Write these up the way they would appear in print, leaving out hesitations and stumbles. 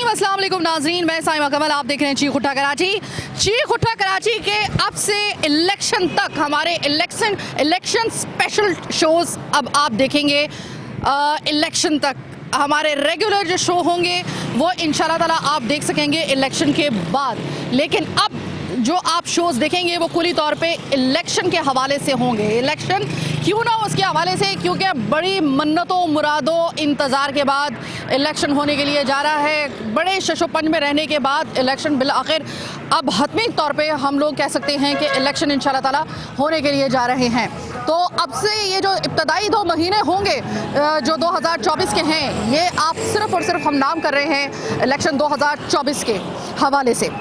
अस्सलाम वालेकुम नाज़रीन, मैं साइमा कमल, आप देख रहे हैं चीख उठा कराची। चीख उठा कराची के अब से इलेक्शन तक हमारे इलेक्शन स्पेशल शोज़ अब आप देखेंगे। इलेक्शन तक हमारे रेगुलर जो शो होंगे वो इंशाल्लाह ताला आप देख सकेंगे इलेक्शन के बाद, लेकिन अब जो आप शोज़ देखेंगे वो खुली तौर पे इलेक्शन के हवाले से होंगे। इलेक्शन क्यों ना उसके हवाले से, क्योंकि बड़ी मन्नतों मुरादों इंतज़ार के बाद इलेक्शन होने के लिए जा रहा है। बड़े शशोपंज में रहने के बाद इलेक्शन बिल आखिर अब हतमी तौर पे हम लोग कह सकते हैं कि इलेक्शन इंशाल्लाह ताला होने के लिए जा रहे हैं। तो अब से ये जो इब्तदाई 2 महीने होंगे जो 2024 के हैं, ये आप सिर्फ़ और सिर्फ हम नाम कर रहे हैं इलेक्शन 2024 के हवाले से।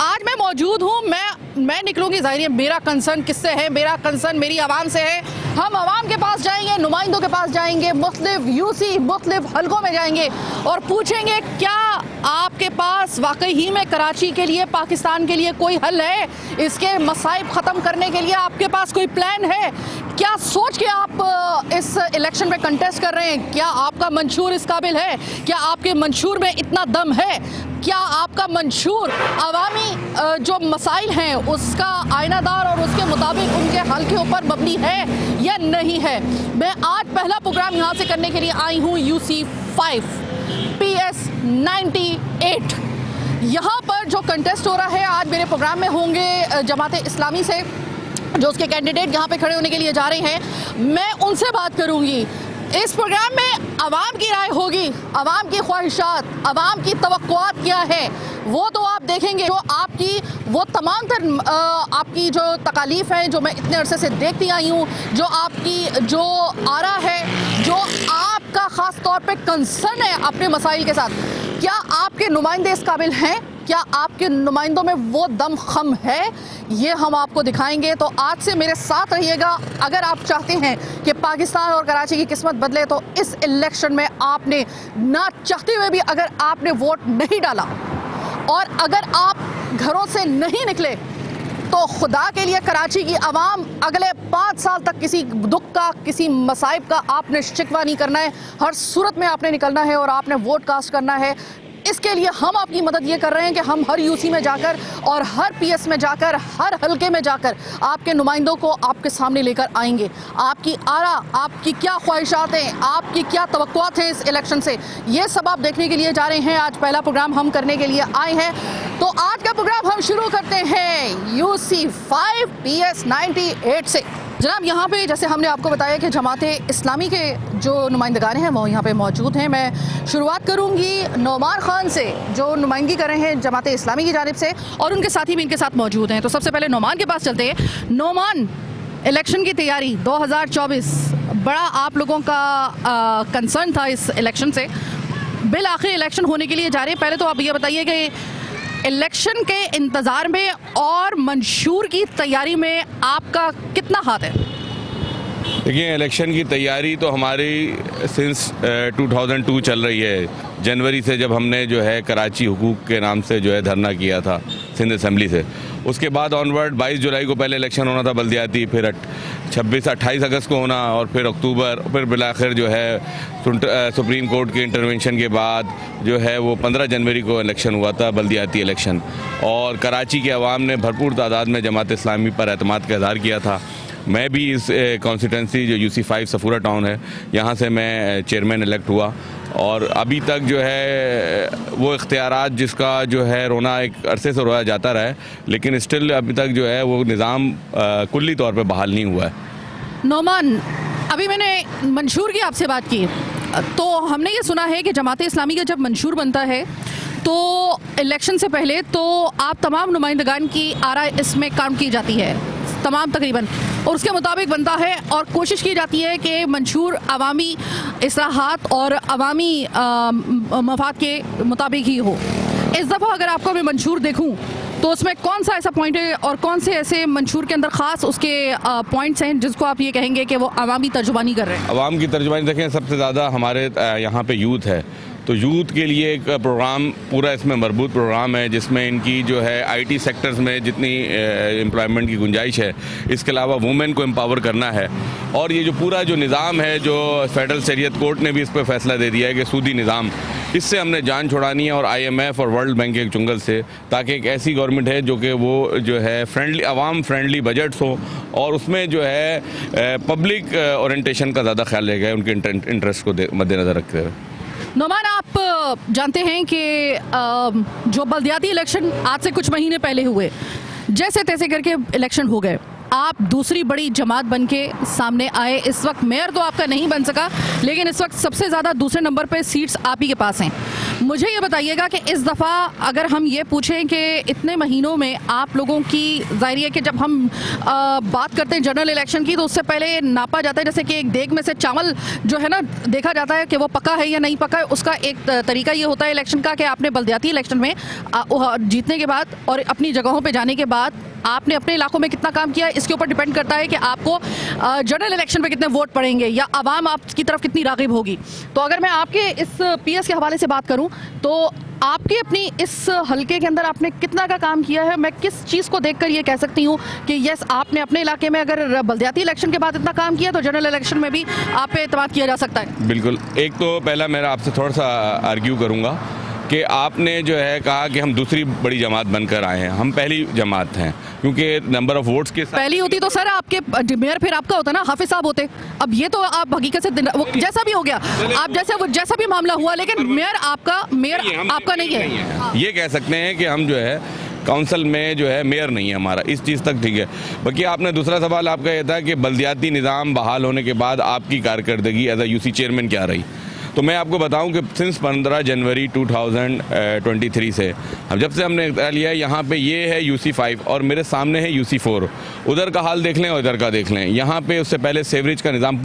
आज मैं मौजूद हूँ, मैं निकलूंगी, ज़ाहिर है मेरा कंसर्न किससे है, मेरा कंसर्न मेरी आवाम से है। हम आवाम के पास जाएंगे, नुमाइंदों के पास जाएंगे, मुख्तलिफ यूसी मुख्तलिफ हलकों में जाएंगे और पूछेंगे क्या आपके पास वाकई ही में कराची के लिए, पाकिस्तान के लिए कोई हल है, इसके मसाइब ख़त्म करने के लिए आपके पास कोई प्लान है, क्या सोच के आप इस इलेक्शन में कंटेस्ट कर रहे हैं, क्या आपका मंशूर इस काबिल है, क्या आपके मंशूर में इतना दम है, क्या आपका मंशूर अवामी जो मसाइल हैं उसका आयनादार और उसके मुताबिक उनके हल के ऊपर मबनी है या नहीं है। मैं आज पहला प्रोग्राम यहाँ से करने के लिए आई हूँ UC5 PS 98। यहाँ पर जो कंटेस्ट हो रहा है, आज मेरे प्रोग्राम में होंगे जमात इस्लामी से जो उसके कैंडिडेट यहाँ पे खड़े होने के लिए जा रहे हैं। मैं उनसे बात करूँगी। इस प्रोग्राम में अवाम की राय होगी, अवाम की ख्वाहिशात, अवाम की तवक्कुआत क्या है वो तो आप देखेंगे। जो आपकी वो तमाम तर आपकी जो तकालीफ हैं जो मैं इतने अरसे से देखती आई हूँ, जो आपकी जो आरा है, जो आपका ख़ास तौर पे कंसर्न है अपने मसाइल के साथ, क्या आपके नुमाइंदे इस काबिल हैं, क्या आपके नुमाइंदों में वो दम खम है, ये हम आपको दिखाएंगे। तो आज से मेरे साथ रहिएगा। अगर आप चाहते हैं कि पाकिस्तान और कराची की किस्मत बदले तो इस इलेक्शन में आपने ना चाहते हुए भी अगर आपने वोट नहीं डाला और अगर आप घरों से नहीं निकले तो खुदा के लिए कराची की आवाम अगले 5 साल तक किसी दुख का, किसी मसाइब का आपने शिकवा नहीं करना है। हर सूरत में आपने निकलना है और आपने वोट कास्ट करना है। इसके लिए हम आपकी मदद ये कर रहे हैं कि हम हर यूसी में जाकर और हर PS में जाकर, हर हलके में जाकर आपके नुमाइंदों को आपके सामने लेकर आएंगे। आपकी आरा, आपकी क्या ख्वाहिशात हैं, आपकी क्या तवक्कुआत हैं इस इलेक्शन से, ये सब आप देखने के लिए जा रहे हैं। आज पहला प्रोग्राम हम करने के लिए आए हैं। तो आज का प्रोग्राम हम शुरू करते हैं UC5 PS 98 से। जनाब, यहाँ पे जैसे हमने आपको बताया कि जमात इस्लामी के जो नुमाइंदगान हैं वो यहाँ पे मौजूद हैं। मैं शुरुआत करूँगी नौमान ख़ान से जो नुमाइंदगी कर रहे हैं जमात इस्लामी की जानिब से, और उनके साथी भी इनके साथ मौजूद हैं। तो सबसे पहले नौमान के पास चलते हैं। नौमान, इलेक्शन की तैयारी 2024 बड़ा आप लोगों का कंसर्न था इस इलेक्शन से, बिल आखिर इलेक्शन होने के लिए जा रहे हैं। पहले तो आप ये बताइए कि इलेक्शन के इंतज़ार में और मंशूर की तैयारी में आपका कितना हाथ है? देखिए, इलेक्शन की तैयारी तो हमारी सिंस 2002 चल रही है। जनवरी से जब हमने जो है कराची हुकूक के नाम से जो है धरना किया था सिंध असम्बली से, उसके बाद ऑनवर्ड 22 जुलाई को पहले इलेक्शन होना था बल्दियाती, फिर 28 अगस्त को होना, और फिर अक्टूबर, फिर बिलाखिर जो है सुप्रीम कोर्ट के इंटरवेंशन के बाद जो है वो 15 जनवरी को इलेक्शन हुआ था, बल्दियाती इलेक्शन। और कराची के अवाम ने भरपूर तादाद में जमात इस्लामी पर एतमाद का इज़हार किया था। मैं भी इस कॉन्स्टिट्यूंसी जो UC5 सफूरा टाउन है, यहाँ से मैं चेयरमैन इलेक्ट हुआ, और अभी तक जो है वो इख्तियारात जिसका जो है रोना एक अरसे से रोया जाता रहा है, लेकिन स्टिल अभी तक जो है वो निज़ाम कुल्ली तौर पे बहाल नहीं हुआ है। नौमान, अभी मैंने मंशूर की आपसे बात की, तो हमने ये सुना है कि जमात इस्लामी का जब मंशूर बनता है तो इलेक्शन से पहले तो आप तमाम नुमाइंदगान की आरा इसमें काउंट की जाती है, तमाम तकरीबन, और उसके मुताबिक बनता है और कोशिश की जाती है कि मंशूर अवामी इस्लाहात और अवामी मफाद के मुताबिक ही हो। इस दफ़ा अगर आपको मैं मंशूर देखूं तो उसमें कौन सा ऐसा पॉइंट है और कौन से ऐसे मंशूर के अंदर ख़ास उसके पॉइंट्स हैं जिसको आप ये कहेंगे कि वो अवामी तर्जुमानी कर रहे हैं? अवाम की तर्जुमानी देखें, सबसे ज़्यादा हमारे यहाँ पे यूथ है, तो यूथ के लिए एक प्रोग्राम पूरा इसमें मरबूत प्रोग्राम है, जिसमें इनकी जो है IT सेक्टर्स में जितनी एम्प्लॉयमेंट की गुंजाइश है, इसके अलावा वुमेन को एम्पावर करना है। और ये जो पूरा जो निज़ाम है, जो फेडरल शरीयत कोर्ट ने भी इस पर फैसला दे दिया है कि सूदी निज़ाम, इससे हमने जान छुड़ानी है और IMF और वर्ल्ड बैंक के चुंगल से, ताकि एक ऐसी गवर्नमेंट है जो कि वो जो है फ्रेंडली, आवाम फ्रेंडली बजट्स हो और उसमें जो है पब्लिक ओरिएंटेशन का ज़्यादा ख्याल रहेगा उनके इंटरेस्ट को मद्देनज़र रखते हुए। नोमान, आप जानते हैं कि जो बल्दियाती इलेक्शन आज से कुछ महीने पहले हुए, जैसे तैसे करके इलेक्शन हो गए, आप दूसरी बड़ी जमात बन के सामने आए। इस वक्त मेयर तो आपका नहीं बन सका, लेकिन इस वक्त सबसे ज़्यादा दूसरे नंबर पे सीट्स आप ही के पास हैं। मुझे ये बताइएगा कि इस दफ़ा अगर हम ये पूछें कि इतने महीनों में आप लोगों की, जाहिर है कि जब हम बात करते हैं जनरल इलेक्शन की, तो उससे पहले नापा जाता है, जैसे कि एक देग में से चावल जो है ना, देखा जाता है कि वो पका है या नहीं पका है। उसका एक तरीका ये होता है इलेक्शन का कि आपने बल्दियाती इलेक्शन में जीतने के बाद और अपनी जगहों पर जाने के बाद आपने अपने इलाकों में कितना काम किया है, इसके ऊपर डिपेंड करता है कि आपको जनरल इलेक्शन पे कितने वोट पड़ेंगे या आवाम आपकी तरफ कितनी राग़िब होगी। तो अगर मैं आपके इस PS के हवाले से बात करूं, तो आपकी अपनी इस हलके के अंदर आपने कितना का काम किया है? मैं किस चीज़ को देखकर ये कह सकती हूँ कि यस, आपने अपने इलाके में अगर बल्दियाती इलेक्शन के बाद इतना काम किया तो जनरल इलेक्शन में भी आप पे एतमाद किया जा सकता है? बिल्कुल। एक तो पहला मेरा आपसे थोड़ा सा आर्ग्यू करूँगा कि आपने जो है कहा कि हम दूसरी बड़ी जमात बनकर आए हैं। हम पहली जमात हैं, क्योंकि नंबर ऑफ वोट्स के साथ पहली होती तो सर आपके मेयर फिर आपका होता ना, हाफिज साहब होते। अब ये तो आप हकीकत से वो जैसा भी हो गया, आप जैसा भी मामला हुआ, लेकिन मेयर आपका नहीं है। ये कह सकते हैं कि हम जो है काउंसिल में जो है मेयर नहीं है हमारा, इस चीज़ तक ठीक है। बाकी आपने दूसरा सवाल आपका ये था कि बल्दियाती निज़ाम बहाल होने के बाद आपकी कारकर्दगी एज अ UC चेयरमैन क्या रही। तो मैं आपको बताऊं कि सिंस 15 जनवरी 2023 से जब से हमने इख्तियार लिया है, यहाँ पे ये है UC 5 और मेरे सामने है UC 4। उधर का हाल देख लें और इधर का देख लें। यहाँ पे उससे पहले सेवरेज का निज़ाम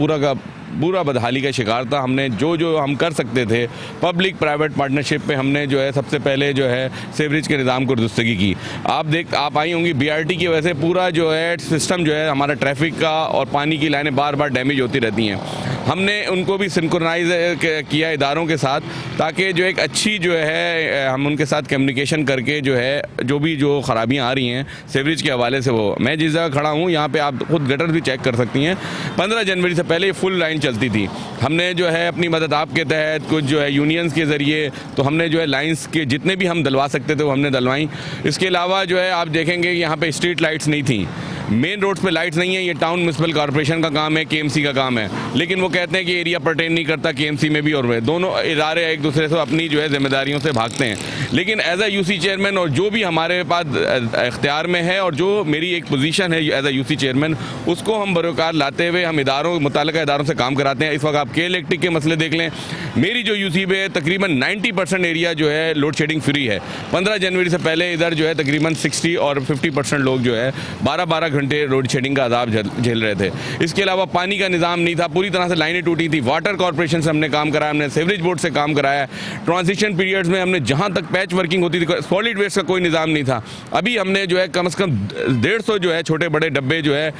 पूरा बदहाली का शिकार था। हमने जो हम कर सकते थे पब्लिक प्राइवेट पार्टनरशिप पे, हमने जो है सबसे पहले जो है सेवरेज के निज़ाम को दुरुस्तगी की। आप आई होंगी BRT की वजह से पूरा जो है सिस्टम जो है हमारा ट्रैफिक का और पानी की लाइनें बार बार डैमेज होती रहती हैं। हमने उनको भी सिंक्रोनाइज किया इदारों के साथ, ताकि जो एक अच्छी जो है हम उनके साथ कम्युनिकेशन करके जो है जो ख़राबियाँ आ रही हैं सेवरेज के हवाले से, वो मैं जिस जगह खड़ा हूँ यहाँ पे आप खुद गटर भी चेक कर सकती हैं। 15 जनवरी से पहले फुल लाइन चलती थी। हमने जो है अपनी मदद आपके तहत कुछ जो है यूनियंस के ज़रिए, तो हमने जो है लाइंस के जितने भी हम दिलवा सकते थे वो हमने दिलवाई। इसके अलावा जो है आप देखेंगे कि यहाँ पे स्ट्रीट लाइट्स नहीं थी, मेन रोड्स पे लाइट्स नहीं है। ये टाउन म्यूनसिपल कॉर्पोरेशन का काम है, KMC का काम है, लेकिन वो कहते हैं कि एरिया पर्टेन नहीं करता KMC में भी, और वे दोनों इदारे एक दूसरे से अपनी जो है जिम्मेदारियों से भागते हैं। लेकिन एज अ UC चेयरमैन और जो भी हमारे पास इख्तियार में है और जो मेरी एक पोजीशन है एज अ UC चेयरमैन, उसको हम बरोकार लाते हुए हम मुतल्लिका इदारों से काम कराते हैं। इस वक्त आप के इलेक्ट्रिक के मसले देख लें, मेरी जो UC पे तकरीबन 90% एरिया जो है लोड शेडिंग फ्री है। 15 जनवरी से पहले इधर जो है तकरीबन 60 और 50% लोग जो है 12-12 घंटे रोड शेडिंग का अजाब झेल रहे थे। इसके अलावा पानी का निज़ाम नहीं था, पूरी तरह से लाइनें टूटी थी। वाटर कॉर्पोरेशन से हमने काम कराया, हमने सेवरेज बोर्ड से काम कराया। ट्रांजिशन पीरियड्स में हमने जहां तक पैच वर्किंग होती थी, सॉलिड वेस्ट का कोई निज़ाम नहीं था। अभी हमने जो है कम से कम 150 जो है छोटे बड़े डब्बे जो है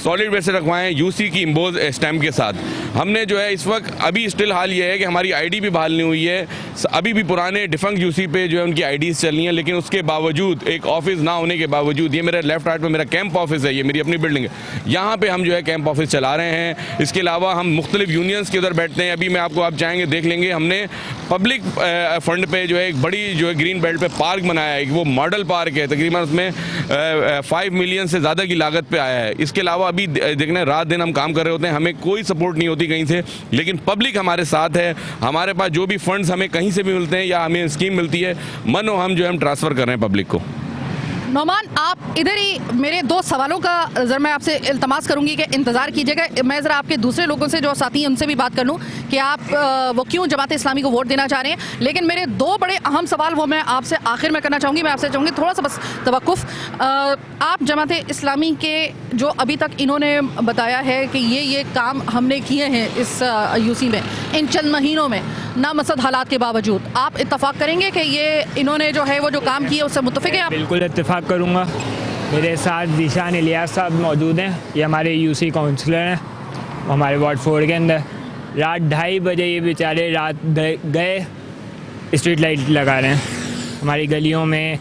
सॉलिड वेस्ट से रखवाए हैं UC की इम्बोज स्टैम्प के साथ। हमने जो है इस वक्त अभी स्टिल हाल ये है कि हमारी ID भी बहाल नहीं हुई है। अभी भी पुराने डिफंक्ट UC पे जो है उनकी IDs चल रही हैं, लेकिन उसके बावजूद एक ऑफिस ना होने के बावजूद, ये मेरे लेफ्ट राइट में मेरा कैंप ऑफिस है, ये मेरी अपनी बिल्डिंग है, यहाँ पे हम जो है कैंप ऑफिस चला रहे हैं। इसके अलावा हम मुख्तलिफ यूनियंस के उधर बैठते हैं। अभी मैं आपको, आप चाहेंगे देख लेंगे, हमने पब्लिक फंड पे जो है एक बड़ी जो है ग्रीन बेल्ट पे पार्क बनाया है। वो मॉडल पार्क है, तकरीबन उसमें 5 मिलियन से ज़्यादा की लागत पे आया है। इसके अलावा अभी देखना रात दिन हम काम कर रहे होते हैं, हमें कोई सपोर्ट नहीं होती कहीं से, लेकिन पब्लिक हमारे साथ है। हमारे पास जो भी फंड्स हमें कहीं से भी मिलते हैं या हमें स्कीम मिलती है, मनो हम जो है हम ट्रांसफ़र कर रहे हैं पब्लिक को। नोमान, आप इधर ही, मेरे 2 सवालों का ज़रा मैं आपसे इल्तमास करूंगी कि इंतज़ार कीजिएगा। मैं ज़रा आपके दूसरे लोगों से जो साथी हैं उनसे भी बात कर लूँ कि आप वो क्यों जमात इस्लामी को वोट देना चाह रहे हैं। लेकिन मेरे 2 बड़े अहम सवाल वो मैं आपसे आखिर में करना चाहूँगी। मैं आपसे चाहूँगी थोड़ा सा बस तवक्कुफ़। आप जमात इस्लामी के जो अभी तक इन्होंने बताया है कि ये काम हमने किए हैं इस UC में इन चंद महीनों में, नामसद हालात के बावजूद, आप इत्तफाक करेंगे कि ये इन्होंने जो है वो जो काम किया उससे मुत्तफ़िक़ हैं आप? बिल्कुल इत्तफाक करूँगा। मेरे साथ ज़ीशान इलियास साहब मौजूद हैं, ये हमारे UC काउंसलर हैं हमारे वार्ड 4 के अंदर। रात 2:30 बजे ये बेचारे रात गए स्ट्रीट लाइट लगा रहे हैं। हमारी गलियों में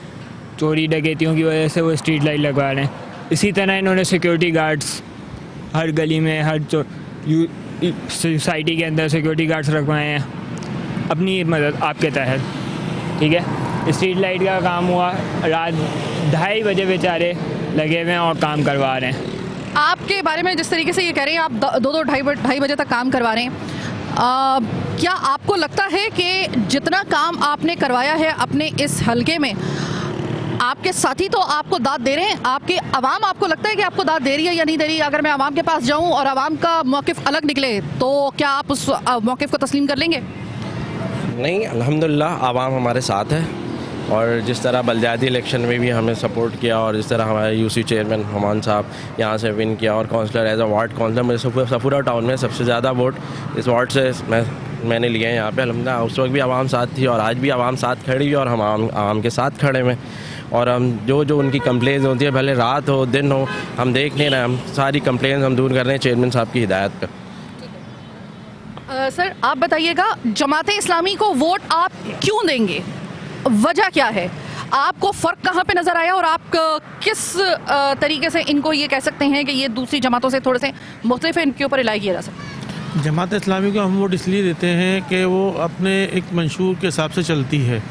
चोरी डकैतियों की वजह से वो स्ट्रीट लाइट लगवा रहे हैं। इसी तरह इन्होंने सिक्योरिटी गार्ड्स हर गली में, हर सोसाइटी के अंदर सिक्योरिटी गार्ड्स रखवाए हैं अपनी मदद आपके तहत। ठीक है, स्ट्रीट लाइट का काम हुआ, रात 2:30 बजे बेचारे लगे हुए हैं और काम करवा रहे हैं। आपके बारे में जिस तरीके से ये कह रहे हैं, आप 2-2 ढाई बजे तक काम करवा रहे हैं, क्या आपको लगता है कि जितना काम आपने करवाया है अपने इस हलके में, आपके साथी तो आपको दाद दे रहे हैं, आपके अवाम आपको लगता है कि आपको दाद दे रही है या नहीं दे रही है? अगर मैं अवाम के पास जाऊं और अवाम का मौक़िफ़ अलग निकले तो क्या आप उस मौक़िफ़ को तस्लीम कर लेंगे? नहीं, अल्हम्दुलिल्लाह आवाम हमारे साथ है, और जिस तरह बलदियाती इलेक्शन में भी हमें सपोर्ट किया, और जिस तरह हमारे यूसी चेयरमैन हमान साहब यहाँ से विन किया, और counsellor as a ward counsellor मुझे सफूरा टाउन में सबसे ज़्यादा वोट इस वार्ड से मैंने लिए हैं यहाँ पे अल्हम्दुलिल्लाह। उस वक्त भी आवाम साथ थी और आज भी आवाम साथ खड़ी हुई, और हम आवाम के साथ खड़े हुए। और हम जो उनकी कंप्लेंट्स होती है, भले रात हो दिन हो, हम देख नहीं रहे, हम सारी कंप्लेंट्स हम दूर कर रहे हैं चेयरमैन साहब की हिदायत पर। सर आप बताइएगा, जमाते इस्लामी को वोट आप क्यों देंगे, वजह क्या है? आपको फ़र्क कहाँ पे नज़र आया और आप किस तरीके से इनको ये कह सकते हैं कि ये दूसरी जमातों से थोड़े से मुख्तलिफ है, इनके ऊपर इलाही किया जा सकता है? जमात इस्लामी को हम वोट इसलिए देते हैं कि वो अपने एक मंशूर के हिसाब से चलती है,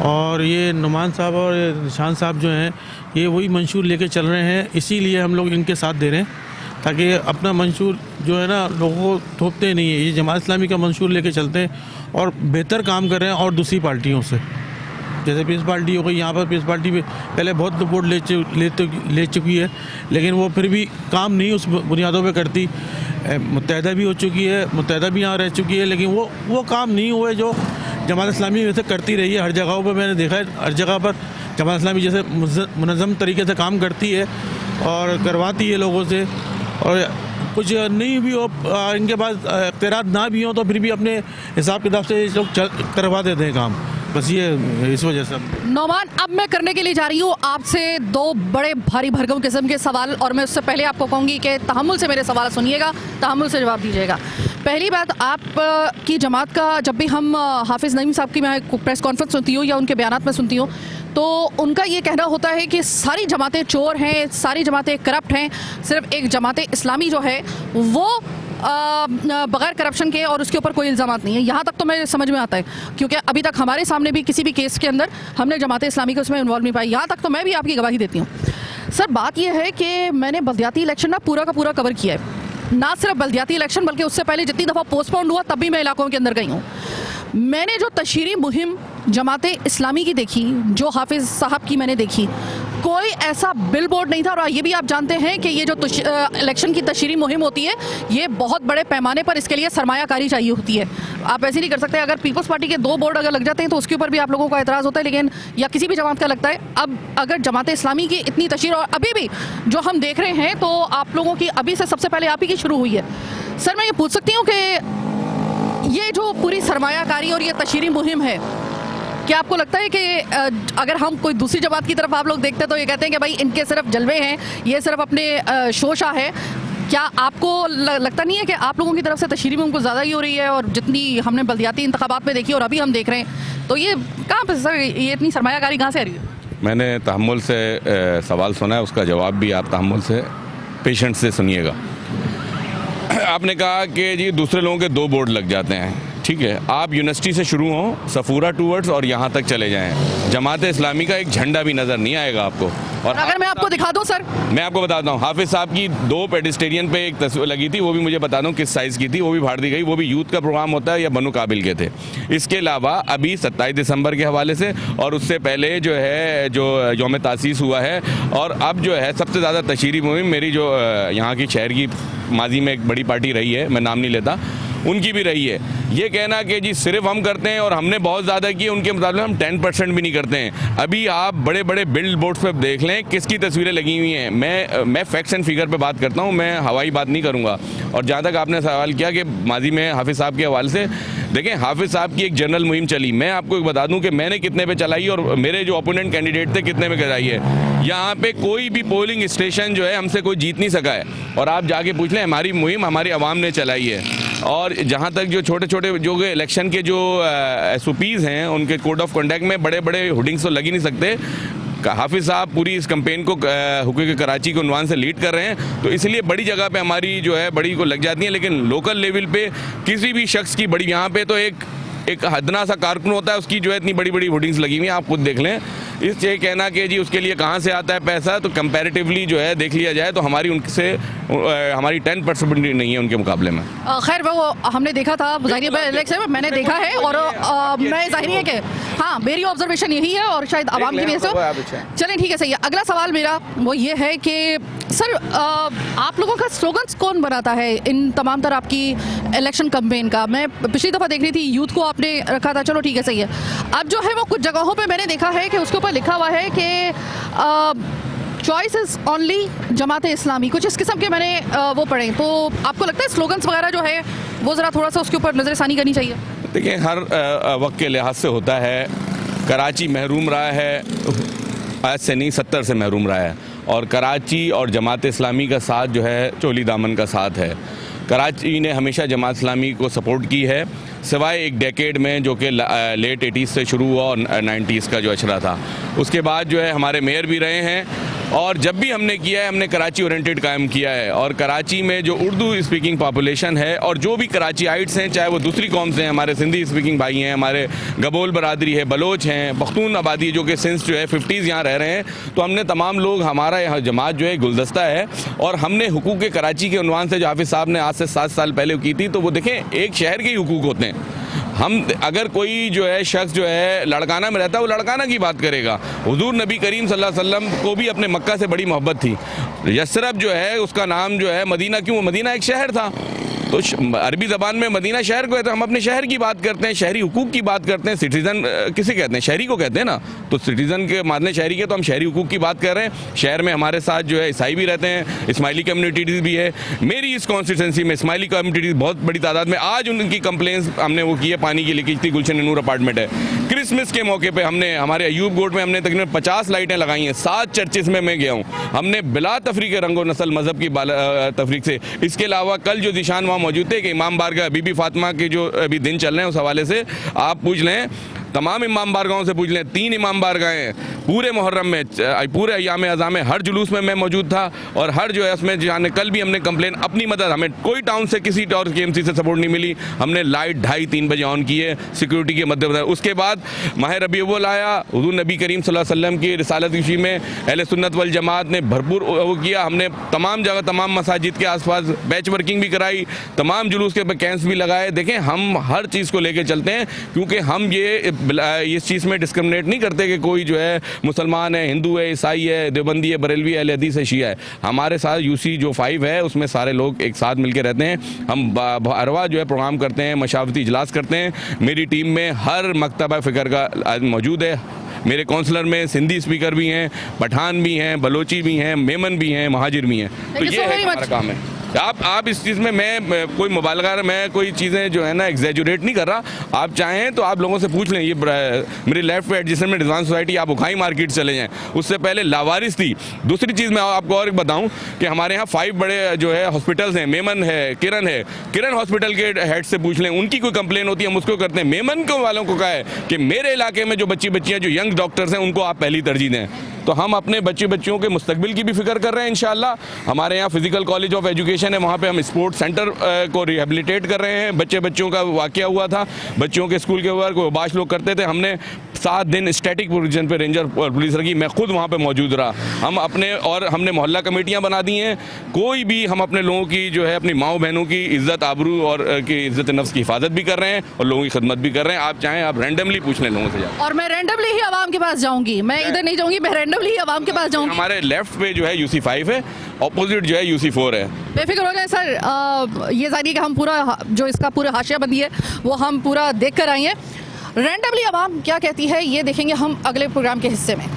और ये नुमान साहब और निशान साहब जो हैं ये वही मंशूर लेके चल रहे हैं, इसीलिए हम लोग इनके साथ दे रहे हैं, ताकि अपना मंशूर जो है ना लोगों को थोपते नहीं है। ये जमात इस्लामी का मंशूर लेके चलते हैं और बेहतर काम कर रहे हैं और दूसरी पार्टियों से। जैसे पीस पार्टी हो गई, यहाँ पर पीस पार्टी भी पहले बहुत वोट ले चुकी है, लेकिन वो फिर भी काम नहीं उस बुनियादों पे करती। मुत्तहदा भी हो चुकी है, मुत्तहदा भी यहाँ रह चुकी है, लेकिन वो काम नहीं हुए जो जमात इस्लामी वैसे करती रही है। हर जगहों पर मैंने देखा है, हर जगह पर जमात इस्लामी जैसे मुनज़्ज़म तरीके से काम करती है और करवाती है लोगों से, और कुछ नहीं भी हो, इनके पास इख्तियारात ना भी हो तो फिर भी अपने हिसाब किताब से लोग करवा देते हैं काम। बस ये इस वजह से। नौमान, अब मैं करने के लिए जा रही हूँ आपसे 2 बड़े भारी भरकम किस्म के सवाल, और मैं उससे पहले आपको कहूँगी कि तहम्मुल से मेरे सवाल सुनिएगा, तहम्मुल से जवाब दीजिएगा। पहली बात, आप की जमात का जब भी हम हाफिज़ नईम साहब की मैं प्रेस कॉन्फ्रेंस सुनती हूँ या उनके बयानात में सुनती हूँ, तो उनका ये कहना होता है कि सारी जमातें चोर हैं, सारी जमातें करप्ट हैं, सिर्फ एक जमात इस्लामी जो है वो बग़ैर करप्शन के और उसके ऊपर कोई इल्ज़ाम नहीं है। यहाँ तक तो मैं समझ में आता है, क्योंकि अभी तक हमारे सामने भी किसी भी केस के अंदर हमने जमात इस्लामी को उसमें इन्वॉल्व नहीं पाई। यहाँ तक तो मैं भी आपकी गवाही देती हूँ। सर बात यह है कि मैंने बलदियाती इलेक्शन ना पूरा का पूरा कवर किया है, ना सिर्फ बलदियाती इलेक्शन बल्कि उससे पहले जितनी दफ़ा पोस्टपोन हुआ तब भी मैं इलाकों के अंदर गई हूँ। मैंने जो तशहीरी मुहिम जमात इस्लामी की देखी, जो हाफिज़ साहब की मैंने देखी, कोई ऐसा बिल बोर्ड नहीं था। और ये भी आप जानते हैं कि ये जो इलेक्शन की तशहीरी मुहिम होती है, ये बहुत बड़े पैमाने पर इसके लिए सरमायाकारी चाहिए होती है। आप ऐसे नहीं कर सकते। अगर पीपल्स पार्टी के 2 बोर्ड अगर लग जाते हैं तो उसके ऊपर भी आप लोगों का एतराज़ होता है, लेकिन या किसी भी जमात का लगता है। अब अगर जमात इस्लामी की इतनी तशहीर और अभी भी जो हम देख रहे हैं, तो आप लोगों की अभी से सबसे पहले आप ही की शुरू हुई है। सर मैं ये पूछ सकती हूँ कि ये जो पूरी सरमायाकारी और ये तशहीरी मुहिम है, क्या आपको लगता है कि अगर हम कोई दूसरी जमात की तरफ आप लोग देखते हैं तो ये कहते हैं कि भाई इनके सिर्फ जलवे हैं, ये सिर्फ अपने शोशा है, क्या आपको लगता नहीं है कि आप लोगों की तरफ से तशहीरी मुहिम कुछ ज़्यादा ही हो रही है? और जितनी हमने बलदियाती इंतखाबात में देखी और अभी हम देख रहे हैं, तो ये कहाँ पर सर ये इतनी सरमायाकारी कहाँ से आ रही है? मैंने तहम्मुल से सवाल सुना है, उसका जवाब भी आप तहम्मुल से पेशेंस से सुनिएगा। आपने कहा कि जी दूसरे लोगों के 2 बोर्ड लग जाते हैं, ठीक है, आप यूनिवर्सिटी से शुरू हों, सफूरा टूवर्ड्स और यहाँ तक चले जाएं, जमात इस्लामी का एक झंडा भी नज़र नहीं आएगा आपको। और अगर मैं आपको दिखा दूं सर, मैं आपको बताता हूँ, हाफिज़ साहब की 2 पेडिस्टेरियन पे एक तस्वीर लगी थी, वो भी मुझे बता दूँ किस साइज़ की थी, वो भी फाड़ दी गई। वो भी यूथ का प्रोग्राम होता है या बनु काबिल के थे। इसके अलावा अभी 27 दिसंबर के हवाले से और उससे पहले जो है जो यौम तासीस हुआ है, और अब जो है सबसे ज़्यादा तशहीरी मुहिम मेरी जो यहाँ की शहर की माजी में एक बड़ी पार्टी रही है, मैं नाम नहीं लेता, उनकी भी रही है। ये कहना कि जी सिर्फ हम करते हैं और हमने बहुत ज़्यादा किए, उनके मुताबिक हम 10% भी नहीं करते हैं। अभी आप बड़े बड़े बिल्ड बोर्ड्स पर देख लें किसकी तस्वीरें लगी हुई हैं। मैं फैक्ट्स एंड फिगर पे बात करता हूँ, मैं हवाई बात नहीं करूँगा। और जहाँ तक आपने सवाल किया कि माजी में हाफिज़ साहब के हवाले से, देखें हाफिज़ साहब की एक जनरल मुहिम चली, मैं आपको एक बता दूँ कि मैंने कितने पे चलाई और मेरे जो ओपोनेंट कैंडिडेट थे कितने पे कराई है। यहाँ पे कोई भी पोलिंग स्टेशन जो है हमसे कोई जीत नहीं सका है, और आप जाके पूछ लें हमारी मुहिम हमारी आवाम ने चलाई है। और जहाँ तक जो छोटे छोटे जो इलेक्शन के जो SOPs हैं, उनके कोड ऑफ कंडक्ट में बड़े बड़े होर्डिंग्स तो लग ही नहीं सकते। हाफिज साहब पूरी इस कैंपेन को हुकूक कराची के उन्वान से लीड कर रहे हैं, तो इसलिए बड़ी जगह पे हमारी जो है बड़ी को लग जाती है। लेकिन लोकल लेवल पे किसी भी शख्स की बड़ी, यहाँ पे तो एक हदना सा कारकुन होता है, उसकी जो है इतनी बड़ी बड़ी होर्डिंग्स लगी हुई हैं, आप खुद देख लें। इससे कहना कि जी उसके लिए कहाँ से आता है पैसा, तो कंपैरेटिवली जो है देख लिया जाए तो हमारी उनसे हमारी 10% नहीं है उनके मुकाबले में। खैर वो हमने देखा था ज़ाहिर है इलेक्शन में, मैंने देखा है और मैं ज़ाहिर है कि हाँ मेरी ऑब्जर्वेशन यही है और शायद आवाम की वजह से। चलें ठीक है, सही है। अगला सवाल मेरा वो ये है कि सर आप लोगों का स्लोगन्स कौन बनाता है इन तमाम तरह आपकी इलेक्शन कैंपेन का? मैं पिछली दफ़ा देख रही थी यूथ को आपने रखा था, चलो ठीक है, सही है। अब जो है वो कुछ जगहों पे मैंने देखा है कि उसके ऊपर लिखा हुआ है कि choice is only Jamaat Islami, कुछ इस किस्म के मैंने वो पढ़े। तो आपको लगता है स्लोगन्स वगैरह जो है वो ज़रा थोड़ा सा उसके ऊपर नज़रसानी करनी चाहिए? देखिए, हर वक्त के लिहाज से होता है। कराची महरूम रहा है, आज से नहीं 70 से महरूम रहा है, और कराची और जमात इस्लामी का साथ जो है चोली दामन का साथ है। कराची ने हमेशा जमात इस्लामी को सपोर्ट की है, सिवाय एक डेकेड में जो कि लेट 80s से शुरू हुआ और 90s का जो अशरा था। उसके बाद जो है हमारे मेयर भी रहे हैं, और जब भी हमने किया है हमने कराची ओरिएंटेड कायम किया है। और कराची में जो उर्दू स्पीकिंग पॉपुलेशन है और जो भी कराचीआइट्स हैं, चाहे वो दूसरी कौम से हैं, हमारे सिंधी स्पीकिंग भाई हैं, हमारे गबोल बरादरी है, बलोच हैं, पख्तून आबादी जो कि सिंस जो है 50s यहाँ रह रहे हैं, तो हमने तमाम लोग, हमारा यहाँ जमात जो है गुलदस्ता है। और हमने हुकूक कराची के उन्वान से जो हाफिज साहब ने आज से 7 साल पहले की थी, तो वो देखें एक शहर के ही हुकूक होते हैं। हम अगर कोई जो है शख्स जो है लड़काना में रहता है, वो लड़काना की बात करेगा। हुजूर नबी करीम सल्लल्लाहु अलैहि वसल्लम को भी अपने मक्का से बड़ी मोहब्बत थी। यसरब जो है उसका नाम जो है मदीना, क्यों? मदीना एक शहर था, तो अरबी ज़बान में मदीना शहर को कहते हैं। हम अपने शहर की बात करते हैं, शहरी हुकूक की बात करते हैं। सिटीज़न किसे कहते हैं? शहरी को कहते हैं ना। तो सिटीज़न के मानने शहरी के, तो हम शहरी हुकूक की बात कर रहे हैं। शहर में हमारे साथ जो है ईसाई भी रहते हैं, इस्माइली कम्युनिटीज़ भी है। मेरी इस कॉन्स्टिट्यूंसी में इस्माइली कम्युनिटीज़ बहुत बड़ी तादाद में, आज उनकी कंप्लेंट्स हमने वो की है, पानी की लीकेज थी, गुलशन नूर अपार्टमेंट है। क्रिसमस के मौके पर हमने हमारे अयूब गोड में हमने तकरीबन 50 लाइटें लगाई हैं। 7 चर्चेस में मैं गया हूँ, हमने बिला तफरीक रंगो नस्ल मजहब की तफरीक से। इसके अलावा कल जो निशान वहाँ मौजूद थे कि इमाम बारगाह बीबी फातिमा के जो अभी दिन चल रहे हैं, उस हवाले से आप पूछ लें, तमाम इमाम बारगाहों से पूछ लें। 3 इमाम बारगाहें पूरे मुहर्रम में, पूरे अयाम अज़ा में हर जुलूस में मैं मौजूद था, और हर जो है उसमें जाने कल भी हमने कंप्लेन अपनी मदद, हमें कोई टाउन से किसी और KMC से सपोर्ट नहीं मिली। हमने लाइट 2:30-3 बजे ऑन की है सिक्योरिटी के मद्देनजर। उसके बाद माह रबीउल अव्वल आया, हुज़ूर नबी करीम सल्लल्लाहु अलैहि वसल्लम की रिसालत की खुशी में अहले सुन्नत वल जमात ने भरपूर वो किया। हमने तमाम जगह, तमाम मसाजिद के आसपास बैच वर्किंग भी कराई, तमाम जुलूस के कैंप्स भी लगाए। देखें, हम हर चीज़ को लेकर चलते हैं, क्योंकि हम ये इस चीज़ में डिस्क्रिमिनेट नहीं करते कि कोई जो है मुसलमान है, हिंदू है, ईसाई है, देवबंदी है, बरेलवी है, अहले हदीस है, शिया है। हमारे साथ UC जो 5 है उसमें सारे लोग एक साथ मिलकर रहते हैं। हम हरवा जो है प्रोग्राम करते हैं, मशावरती इजलास करते हैं। मेरी टीम में हर मकतबा फ़िक्र का आदमी मौजूद है। मेरे काउंसलर में सिंधी स्पीकर भी हैं, पठान भी हैं, बलोची भी हैं, मेमन भी हैं, महाजिर भी हैं। तो ये है हमारा काम है। आप इस चीज़ में मैं कोई मुबालगा, मैं कोई चीज़ें जो है ना एग्जैजुरेट नहीं कर रहा। आप चाहें तो आप लोगों से पूछ लें, ये मेरी लेफ्ट पे एडजस्टमेंट में रिजवान सोसाइटी, आप उखाई मार्केट चले जाएं, उससे पहले लावारिस थी। दूसरी चीज़ मैं आपको और बताऊं कि हमारे यहाँ 5 बड़े जो है हॉस्पिटल्स हैं, मेमन है, किरण हॉस्पिटल के हेड से पूछ लें, उनकी कोई कंप्लेन होती है हम उसको करते हैं। मेमन को वालों को कहा है कि मेरे इलाके में जो बच्चियाँ जो यंग डॉक्टर्स हैं उनको आप पहली तरजीह दें। तो हम अपने बच्चियों के मुस्तकबिल की भी फिक्र कर रहे हैं इंशाल्लाह। हमारे यहाँ फिजिकल कॉलेज ऑफ एजुकेशन है, वहाँ पे हम स्पोर्ट्स सेंटर को रिहेबिलिटेट कर रहे हैं। बच्चों का वाक़या हुआ था, बच्चों के स्कूल के वर्क बाश लोग करते थे, हमने 7 दिन स्टैटिक पोजीशन पे रेंजर और पुलिस रखी, मैं खुद वहाँ पे मौजूद रहा। हम अपने और हमने मोहल्ला कमेटियाँ बना दी हैं। कोई भी हम अपने लोगों की जो है अपनी माओ बहनों की इज़्ज़त आबरू और की इज़्ज़त नफ्स की हिफाजत भी कर रहे हैं और लोगों की खिदमत भी कर रहे हैं। आप चाहें आप रैंडमली पूछ लें लोगों से जाकर। और मैं रैंडमली ही आवाम के पास जाऊंगी, मैं इधर नहीं जाऊंगी, मैं रैंडमली ही आवाम के पास जाऊंगी। हमारे लेफ्ट पे जो है UC 5 है, ऑपोजिट जो है UC 4 है। बेफिक्र हो जाए सर, ये जानिए कि हम पूरा जो इसका पूरा हाशिया बंदी है वो हम पूरा देख कर आए हैं। रैंडमली आवाम क्या कहती है ये देखेंगे हम अगले प्रोग्राम के हिस्से में।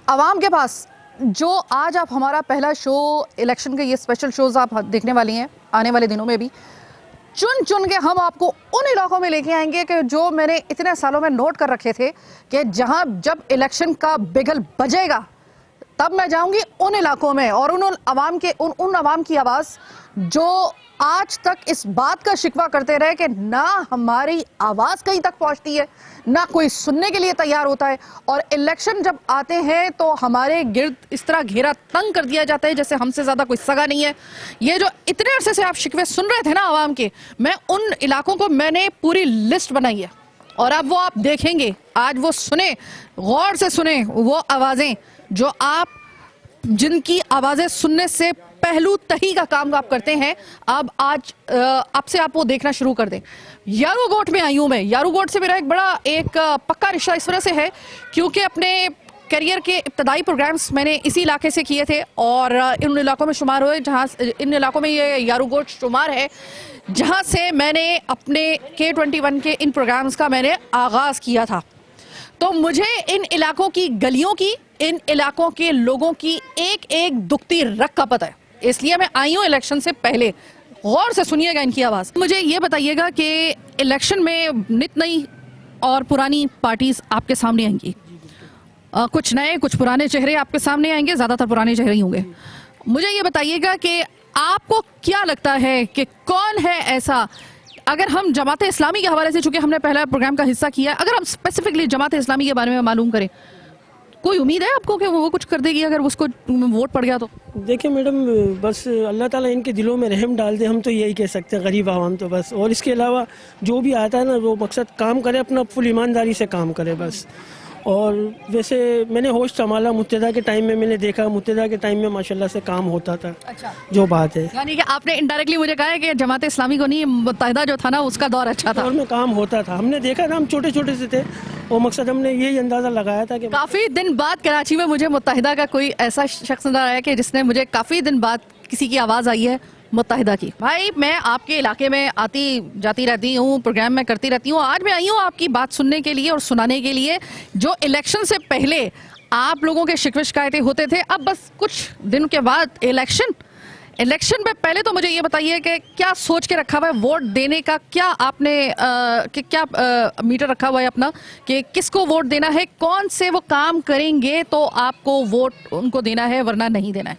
आवाम के पास जो आज आप हमारा पहला शो इलेक्शन के ये स्पेशल शोज आप देखने वाली हैं आने वाले दिनों में भी, चुन चुन के हम आपको उन इलाकों में लेके आएंगे कि जो मैंने इतने सालों में नोट कर रखे थे कि जहां जब इलेक्शन का बिगल बजेगा तब मैं जाऊंगी उन इलाकों में और उन अवाम की आवाज़ जो आज तक इस बात का शिकवा करते रहे कि ना हमारी आवाज़ कहीं तक पहुंचती है, ना कोई सुनने के लिए तैयार होता है, और इलेक्शन जब आते हैं तो हमारे गिर्द इस तरह घेरा तंग कर दिया जाता है जैसे हमसे ज़्यादा कोई सगा नहीं है। ये जो इतने अरसे से आप शिकवे सुन रहे थे ना आवाम के, मैं उन इलाकों को मैंने पूरी लिस्ट बनाई है और अब वो आप देखेंगे, आज वो सुने, गौर से सुने वो आवाज़ें जो आप जिनकी आवाज़ें सुनने से पहलू तही का काम आप करते हैं, अब आज आपसे आप वो देखना शुरू कर दें। यारूगोट में आई हूँ मैं। यारूगोट से मेरा एक पक्का रिश्ता इस वजह से है क्योंकि अपने करियर के इब्तदाई प्रोग्राम्स मैंने इसी इलाके से किए थे और इन इलाकों में शुमार हुए जहाँ इन इलाकों में ये यारूगोट शुमार है जहाँ से मैंने अपने K21 के इन प्रोग्राम्स का मैंने आगाज़ किया था। तो मुझे इन इलाकों की गलियों की, इन इलाकों के लोगों की एक एक दुखती रग का पता है, इसलिए मैं आई हूँ इलेक्शन से पहले। गौर से सुनिएगा इनकी आवाज़। मुझे ये बताइएगा कि इलेक्शन में नित नई और पुरानी पार्टीज आपके सामने आएंगी, कुछ नए कुछ पुराने चेहरे आपके सामने आएंगे, ज़्यादातर पुराने चेहरे ही होंगे। मुझे ये बताइएगा कि आपको क्या लगता है कि कौन है ऐसा, अगर हम जमात इस्लामी के हवाले से, चूंकि हमने पहला प्रोग्राम का हिस्सा किया है, अगर हम स्पेसिफिकली जमात इस्लामी के बारे में मालूम करें, कोई उम्मीद है आपको कि वो कुछ कर देगी अगर उसको वोट पड़ गया तो? देखिए मैडम, बस अल्लाह ताला इनके दिलों में रहम डाल दे, हम तो यही कह सकते हैं गरीब आवाम तो बस। और इसके अलावा जो भी आता है ना वो मकसद काम करे, अपना फुल ईमानदारी से काम करे बस। और वैसे मैंने होश संभाला मुत्तदा के टाइम में, मैंने देखा मुत्तदा के टाइम में माशाल्लाह से काम होता था। अच्छा, जो बात है, यानी कि आपने इनडायरेक्टली मुझे कहा है कि जमात इस्लामी को नहीं, मुत्तहिदा जो था ना उसका दौर अच्छा था, दौर में काम होता था। हमने देखा था, हम छोटे छोटे से थे, वो मकसद हमने यही अंदाजा लगाया था कि काफी दिन बाद कराची में मुझे मुत्तहिदा का कोई ऐसा शख्स नजर आया कि जिसने मुझे काफी दिन बाद किसी की आवाज आई है मुत्तहिदा की। भाई मैं आपके इलाके में आती जाती रहती हूँ, प्रोग्राम में करती रहती हूँ, आज मैं आई हूँ आपकी बात सुनने के लिए और सुनाने के लिए। जो इलेक्शन से पहले आप लोगों के शिकवे शिकायतें होते थे, अब बस कुछ दिन के बाद इलेक्शन में पहले तो मुझे ये बताइए कि क्या सोच के रखा हुआ है वोट देने का, क्या आपने क्या मीटर रखा हुआ है अपना कि किसको वोट देना है, कौन से वो काम करेंगे तो आपको वोट उनको देना है वरना नहीं देना है?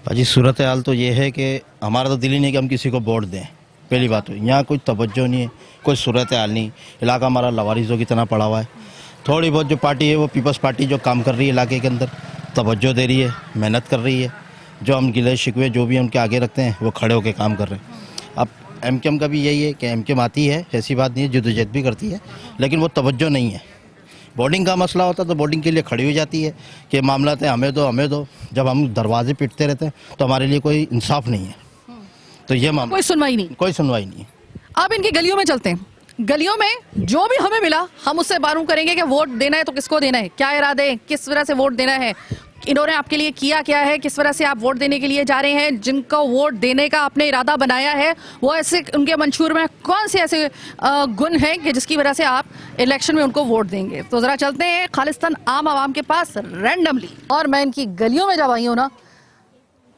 भाजी सूरत हाल तो ये है कि हमारा तो दिल ही नहीं कि हम किसी को वोट दें। पहली बात तो यहाँ कोई तवज्जो नहीं है, कोई सूरत हाल नहीं, इलाका हमारा लवारिसों की तरह पड़ा हुआ है। थोड़ी बहुत जो पार्टी है वो पीपल्स पार्टी जो काम कर रही है इलाके के अंदर, तवज्जो दे रही है, मेहनत कर रही है, जो हम गिले शिकवे जो भी उनके आगे रखते हैं वो खड़े होकर काम कर रहे हैं। अब एमकेएम का भी यही है कि एमकेएम आती है, ऐसी बात नहीं है, जद्दोजहद भी करती है, लेकिन वो तवज्जो नहीं है। बोर्डिंग का मसला होता तो बोर्डिंग के लिए खड़ी हो जाती है कि मामला है हमें दो। जब हम दरवाजे पीटते रहते हैं तो हमारे लिए कोई इंसाफ नहीं है। तो ये मामला कोई सुनवाई नहीं है। अब इनकी गलियों में चलते हैं। गलियों में जो भी हमें मिला हम उससे मालूम करेंगे कि वोट देना है तो किसको देना है, क्या इरादे, किस तरह से वोट देना है, इन्होंने आपके लिए किया क्या है, किस तरह से आप वोट देने के लिए जा रहे हैं, जिनको वोट देने का आपने इरादा बनाया है वो ऐसे उनके मंशूर में कौन से ऐसे गुण हैं कि जिसकी वजह से आप इलेक्शन में उनको वोट देंगे। तो ज़रा चलते हैं खालिस्तान आम आवाम के पास रैंडमली। और मैं इनकी गलियों में जब आई हूँ ना,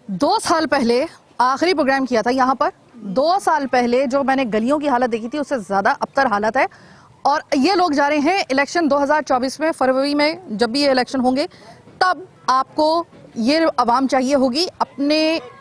2 साल पहले आखिरी प्रोग्राम किया था यहाँ पर, 2 साल पहले जो मैंने गलियों की हालत देखी थी उससे ज़्यादा अबतर हालत है। और ये लोग जा रहे हैं इलेक्शन 2024 में, फरवरी में जब भी ये इलेक्शन होंगे तब आपको ये आवाम चाहिए होगी अपने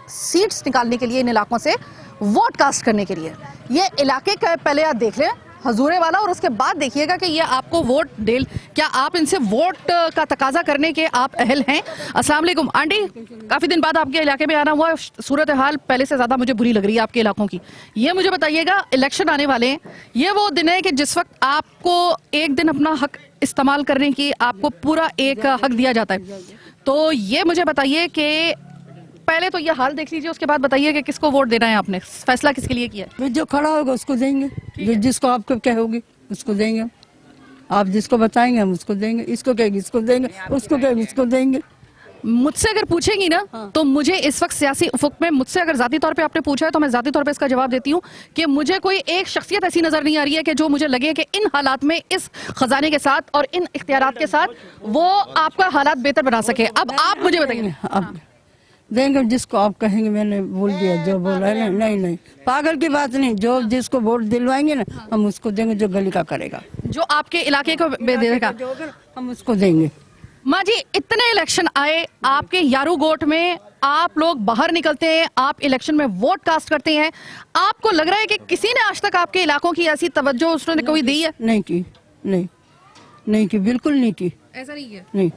सीट्स निकालने के लिए, इन इलाकों से वोट कास्ट करने के लिए। ये इलाके का पहले आप देख लें हजूरे वाला, और उसके बाद देखिएगा कि ये आपको वोट दे, क्या आप इनसे वोट का तकाजा करने के आप अहल हैं। अस्सलाम वालेकुम आंटी, काफ़ी दिन बाद आपके इलाके में आना हुआ, सूरत हाल पहले से ज़्यादा मुझे बुरी लग रही है आपके इलाकों की। ये मुझे बताइएगा, इलेक्शन आने वाले हैं, ये वो दिन है कि जिस वक्त आपको एक दिन अपना हक इस्तेमाल करने की आपको पूरा एक हक दिया जाता है। तो ये मुझे बताइए कि पहले तो ये हाल देख लीजिए, उसके बाद बताइए कि किसको वोट देना है, आपने फैसला किसके लिए किया है? जो खड़ा होगा उसको देंगे, जो जिसको आपको कहोगे उसको देंगे, आप जिसको बताएंगे हम उसको देंगे, इसको कहेंगे इसको देंगे, उसको कहेंगे उसको देंगे। मुझसे अगर पूछेंगी ना तो मुझे इस वक्त सियासी उफुक में मुझसे अगर जाती तौर पे आपने पूछा है तो मैं जाती तौर पे इसका जवाब देती हूँ कि मुझे कोई एक शख्सियत ऐसी नजर नहीं आ रही है कि जो मुझे लगे कि इन हालात में इस खजाने के साथ और इन इख्तियारात के साथ वो आपका हालात बेहतर बना सके। अब आप मुझे बताइए। अब देंगे जिसको आप कहेंगे, मैंने बोल दिया जो बोला है ना। नहीं नहीं, पागल की बात नहीं, जो जिसको वोट दिलवाएंगे ना हम उसको देंगे, जो गली का करेगा, जो आपके इलाके को देगा हम उसको देंगे। माँ जी, इतने इलेक्शन आए आपके यारूगोट में, आप लोग बाहर निकलते हैं, आप इलेक्शन में वोट कास्ट करते हैं, आपको लग रहा है कि किसी ने आज तक आपके इलाकों की ऐसी तवज्जो उसने कोई दी है? नहीं की, नहीं की, बिल्कुल नहीं की। ऐसा नहीं है? नहीं।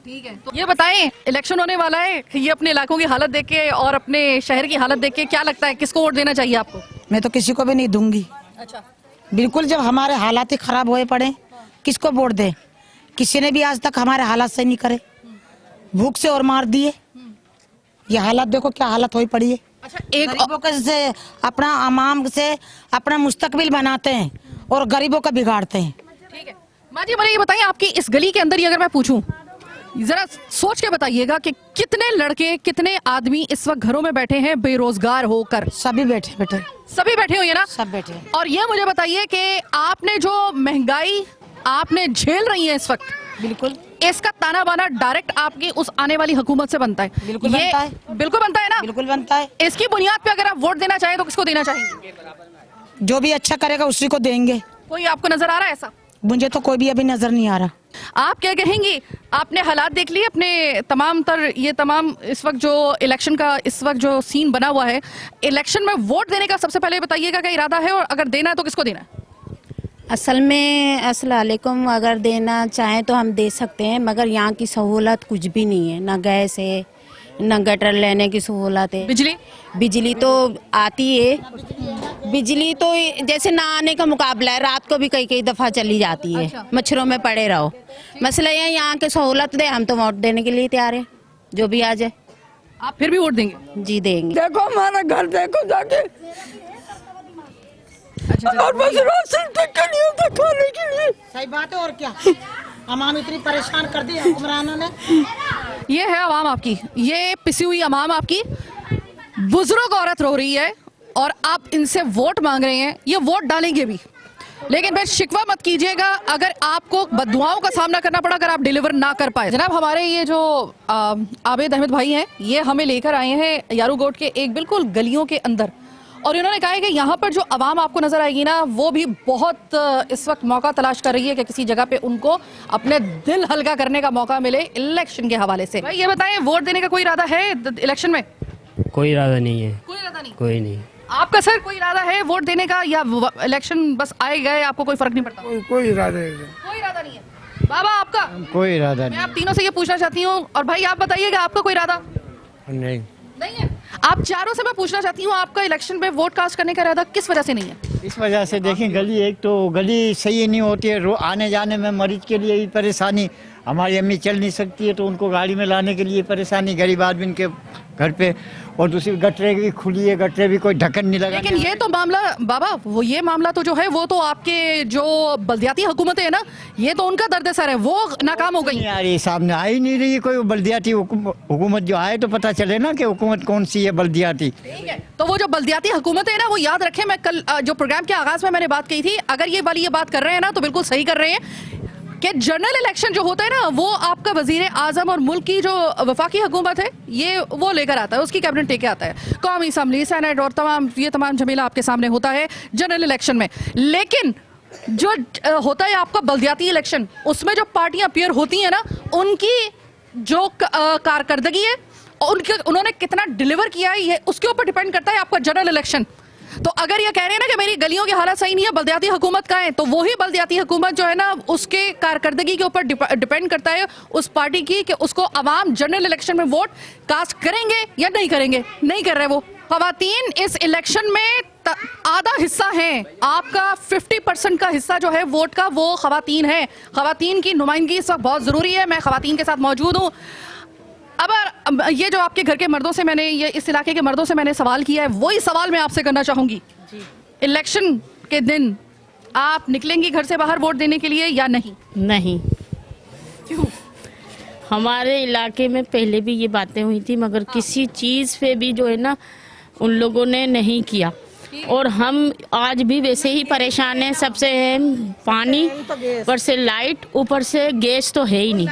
ठीक है, तो ये बताएं, इलेक्शन होने वाला है, ये अपने इलाकों की हालत देख के और अपने शहर की हालत देख के क्या लगता है किसको वोट देना चाहिए आपको? मैं तो किसी को भी नहीं दूंगी। अच्छा, बिल्कुल, जब हमारे हालात ही खराब हुए पड़े किसको वोट दे? किसी ने भी आज तक हमारे हालात सही नहीं करे, भूख से और मार दिए। ये हालात देखो क्या हालत हुई पड़ी है। अच्छा, एक गरीबों के से अपना अमाम से अपना मुस्तकबिल बनाते हैं और गरीबों का बिगाड़ते हैं। ठीक है माँ जी, मुझे ये बताइए, आपकी इस गली के अंदर ही अगर मैं पूछूं, जरा सोच के बताइएगा कि कितने लड़के कितने आदमी इस वक्त घरों में बैठे हैं बेरोजगार होकर? सभी बैठे बैठे सभी बैठे हुए हैं ना? सब बैठे हैं। और ये मुझे बताइए कि आपने जो महंगाई आपने झेल रही है इस वक्त, बिल्कुल इसका ताना बाना डायरेक्ट आपकी उस आने वाली हुकूमत से बनता है? बिल्कुल बनता है। बिल्कुल बनता है ना? बिल्कुल बनता है। इसकी बुनियाद पे अगर आप वोट देना चाहें तो किसको देना चाहेंगे? जो भी अच्छा करेगा उसी को देंगे। कोई आपको नजर आ रहा है ऐसा? मुझे तो कोई भी अभी नजर नहीं आ रहा। आप क्या कहेंगे? आपने हालात देख लिए अपने तमाम ये तमाम इस वक्त जो इलेक्शन का इस वक्त जो सीन बना हुआ है, इलेक्शन में वोट देने का सबसे पहले बताइएगा क्या इरादा है, और अगर देना है तो किसको देना है? असल में अस्सलाम वालेकुम, अगर देना चाहें तो हम दे सकते हैं, मगर यहाँ की सहूलत कुछ भी नहीं है, ना गैस है, ना गटर लेने की सहूलत है। बिजली तो आती है, बिजली तो जैसे ना आने का मुकाबला है, रात को भी कई कई दफ़ा चली जाती है। अच्छा। मच्छरों में पड़े रहो। मसला ये यहाँ के सहूलत दे, हम तो वोट देने के लिए तैयार है, जो भी आ जाए। आप फिर भी वोट देंगे? जी देंगे। देखो हमारा घर देखो जाके, और बस राशन तक के लिए होता खाने के लिए। सही बात है, और क्या अवाम इतनी परेशान कर दी हुक्मरानों ने। ये है अवाम आपकी, ये पिसी हुई अवाम आपकी, बुजुर्ग औरत रो रही है और आप इनसे वोट मांग रहे हैं, ये वोट डालेंगे भी, लेकिन फिर शिकवा मत कीजिएगा अगर आपको बददुआओं का सामना करना पड़ा अगर आप डिलीवर ना कर पाए। जनाब, हमारे ये जो आबिद अहमद भाई हैं, ये हमें लेकर आए हैं यारूगोट के एक बिल्कुल गलियों के अंदर, और इन्होंने कहा है कि यहाँ पर जो आवाम आपको नजर आएगी ना, वो भी बहुत इस वक्त मौका तलाश कर रही है कि किसी जगह पे उनको अपने दिल हल्का करने का मौका मिले इलेक्शन के हवाले से। भाई ये बताएं, वोट देने का कोई इरादा है इलेक्शन में? कोई इरादा नहीं है। कोई इरादा नहीं? कोई नहीं। आपका सर कोई इरादा है वोट देने का, या इलेक्शन बस आए गए आपको कोई फर्क नहीं पड़ता? कोई इरादा कोई इरादा नहीं है। बाबा आपका? कोई इरादा मैं आप तीनों से ये पूछना चाहती हूँ, और भाई आप बताइएगा आपका कोई इरादा? नहीं नहीं है। आप चारों से मैं पूछना चाहती हूँ, आपका इलेक्शन में वोट कास्ट करने का इरादा किस वजह से नहीं है? इस वजह से देखें, गली एक तो गली सही नहीं होती है, आने जाने में मरीज के लिए भी परेशानी, हमारी अम्मी चल नहीं सकती है तो उनको गाड़ी में लाने के लिए परेशानी, गरीब आदमी के घर पे, और दूसरी गटरे भी खुली है, गटरे भी कोई ढक्कन नहीं लगा। लेकिन ये तो मामला बाबा, वो ये मामला तो जो है वो तो आपके जो बल्दियाती हुकूमतें है ना, ये तो उनका दर्द सर है, वो नाकाम हो गई यार। ये सामने आ ही नहीं रही कोई बल्दियाती हुकूमत, जो आए तो पता चले ना कि हुकूमत कौन सी है बल्दियाती। तो वो जो बल्दियाती हुकूमतें है ना, वो याद रखें, मैं कल जो प्रोग्राम के आगाज में मैंने बात की थी, अगर ये वाली ये बात कर रहे हैं ना तो बिल्कुल सही कर रहे हैं कि जनरल इलेक्शन जो होता है ना, वो आपका वजीर आजम और मुल्क की जो वफाकी हुकूमत है ये वो लेकर आता है, उसकी कैबिनेट लेके आता है, कौमी असम्बली, सेनेट और तमाम झमेला आपके सामने होता है जनरल इलेक्शन में। लेकिन जो होता है आपका बल्दियाती इलेक्शन, उसमें जो पार्टियां अपीयर होती हैं ना, उनकी जो कारकर्दगी है और उन्होंने कितना डिलीवर किया है, ये उसके ऊपर डिपेंड करता है आपका जनरल इलेक्शन। तो अगर ये कह रहे हैं ना कि मेरी गलियों की हालत सही नहीं है, बल्दियाती हुकूमत का है, तो वही बल्दियाती हुकूमत जो है ना, उसके कारकर्दगी के ऊपर डिपेंड करता है उस पार्टी की कि उसको अवाम जनरल इलेक्शन में वोट कास्ट करेंगे या नहीं करेंगे। नहीं कर रहे वो। खवातीन इस इलेक्शन में आधा हिस्सा है, आपका 50% का हिस्सा जो है वोट का, वो खवातीन है। खवातीन की नुमाइंदगी इस वक्त बहुत जरूरी है। मैं खवातीन के साथ मौजूद हूँ। अब ये जो आपके घर के मर्दों से मैंने, ये इस इलाके के मर्दों से मैंने सवाल किया है, वही सवाल मैं आपसे करना चाहूंगी। इलेक्शन के दिन आप निकलेंगी घर से बाहर वोट देने के लिए या नहीं? नहीं। क्यों? हमारे इलाके में पहले भी ये बातें हुई थी, मगर किसी चीज़ पे भी जो है ना उन लोगों ने नहीं किया, और हम आज भी वैसे ही परेशान हैं। सबसे है पानी, ऊपर से लाइट, ऊपर से गैस तो है ही नहीं।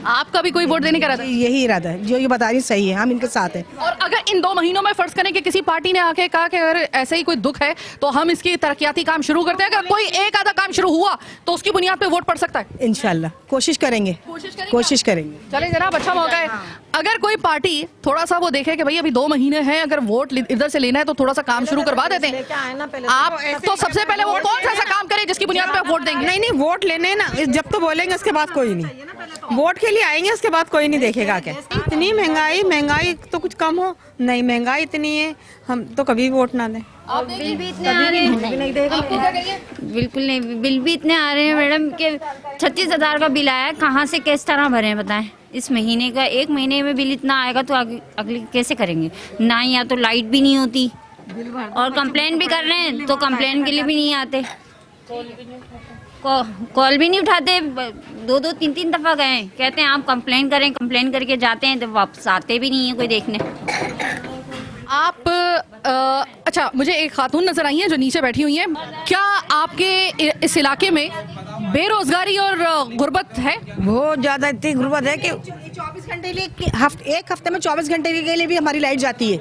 आपका भी कोई वोट देने का इरादा? यही इरादा है, जो ये बता रही सही है, हम इनके साथ हैं। और अगर इन 2 महीनों में फर्ज करें कि किसी पार्टी ने आके कहा कि अगर ऐसे ही कोई दुख है तो हम इसकी तरक्याती काम शुरू करते हैं, अगर कोई एक आधा काम शुरू हुआ तो उसकी बुनियाद पे वोट पड़ सकता है? इंशाल्लाह कोशिश करेंगे। चले जनाब, अच्छा मौका है। अगर कोई पार्टी थोड़ा सा वो देखे कि भाई अभी 2 महीने हैं, अगर वोट इधर से लेना है तो थोड़ा सा काम शुरू करवा देते हैं। आप तो सबसे पहले वो कौन सा ऐसा काम करे जिसकी बुनियाद पे आप वोट देंगे? नहीं वोट लेने ना, जब तो बोलेंगे उसके बाद कोई नहीं, वोट के लिए आएंगे उसके बाद कोई नहीं देखेगा। क्या इतनी महंगाई तो कुछ कम हो, नहीं महंगाई इतनी है, हम तो कभी वोट ना दें। बिल भी इतने आ रहे हैं, बिल्कुल नहीं, बिल भी इतने आ रहे हैं मैडम के 36,000 का बिल आया है, कहाँ से किस तरह भरें बताएं? इस महीने का 1 महीने में बिल इतना आएगा तो अगले कैसे करेंगे? ना ही या तो लाइट भी नहीं होती, और कंप्लेन भी कर रहे हैं तो कंप्लेन के लिए भी नहीं आते, कॉल भी नहीं उठाते। 2-2 3-3 दफ़ा गए, कहते हैं आप कंप्लेन करें, कंप्लेन करके जाते हैं तो वापस आते भी नहीं है कोई देखने। आप अच्छा, मुझे एक खातून नजर आई है जो नीचे बैठी हुई है। क्या आपके इस इलाके में बेरोजगारी और गुर्बत है? बहुत ज्यादा इतनी गुर्बत है कि 24 घंटे के लिए एक हफ्ते में 24 घंटे के लिए भी हमारी लाइट जाती है।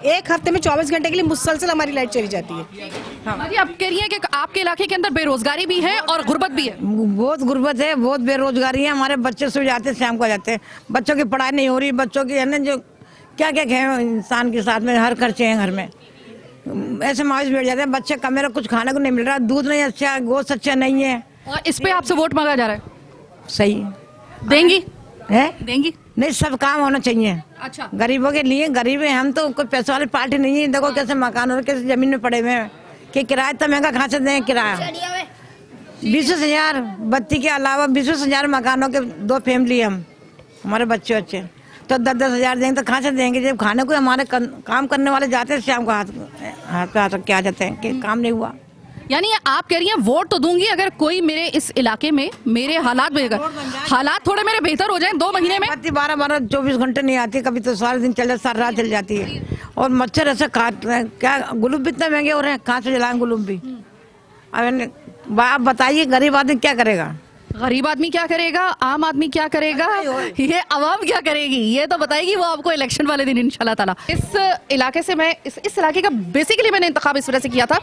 एक हफ्ते में 24 घंटे के लिए मुसलसल हमारी लाइट चली जाती है। हाँ जी, आप कह रही हैं कि आपके इलाके के अंदर बेरोजगारी भी है और गुर्बत भी है? बहुत गुर्बत है, बहुत बेरोजगारी है। हमारे बच्चे सो जाते हैं, शाम को आ जाते हैं, बच्चों की पढ़ाई नहीं हो रही, बच्चों की है ना जो क्या क्या कहें, इंसान के साथ में हर खर्चे हैं घर में, ऐसे मायूस बैठ जाते हैं। बच्चे का मेरा कुछ खाने को नहीं मिल रहा, दूध नहीं अच्छा, गोश्त अच्छा नहीं है, और इस पे आपसे वोट मांगा जा रहा है? सही देंगी? है देंगी? नहीं, सब काम होना चाहिए। अच्छा, गरीबों के लिए, गरीब है हम तो, कोई पैसे वाली पार्टी नहीं है। देखो कैसे मकान और कैसे जमीन में पड़े हुए हैं, कि किराया इतना महंगा कहाँ से दें? किराया 20,000, बत्ती के अलावा 20,000 मकानों के 2 फैमिली हम, हमारे बच्चे अच्छे तो 10-10 हज़ार देंगे तो कहाँ से देंगे? जब खाने को हमारे काम करने वाले जाते हैं, शाम को हाथ पे हाथ क्या जाते हैं कि काम नहीं हुआ। यानी आप कह रही हैं वोट तो दूंगी अगर कोई मेरे इस इलाके में मेरे हालात थोड़े मेरे बेहतर हो जाएं 2 महीने में। 12-12 24 घंटे नहीं आती, कभी तो सारा दिन चल जाती, सारी रात चल जाती है, और मच्छर ऐसे खाते हैं। क्या गुलाब भी इतने महंगे हो रहे हैं, कहाँ से जलाएं गुलाब भी? अब आप बताइए गरीब आदमी क्या करेगा? गरीब आदमी क्या करेगा, आम आदमी क्या करेगा, ये आवाम क्या करेगी, ये तो बताएगी वो आपको इलेक्शन वाले दिन इंशाल्लाह ताला। इस इलाके से मैं इस इलाके का बेसिकली मैंने इंतखाब इस वजह से किया था।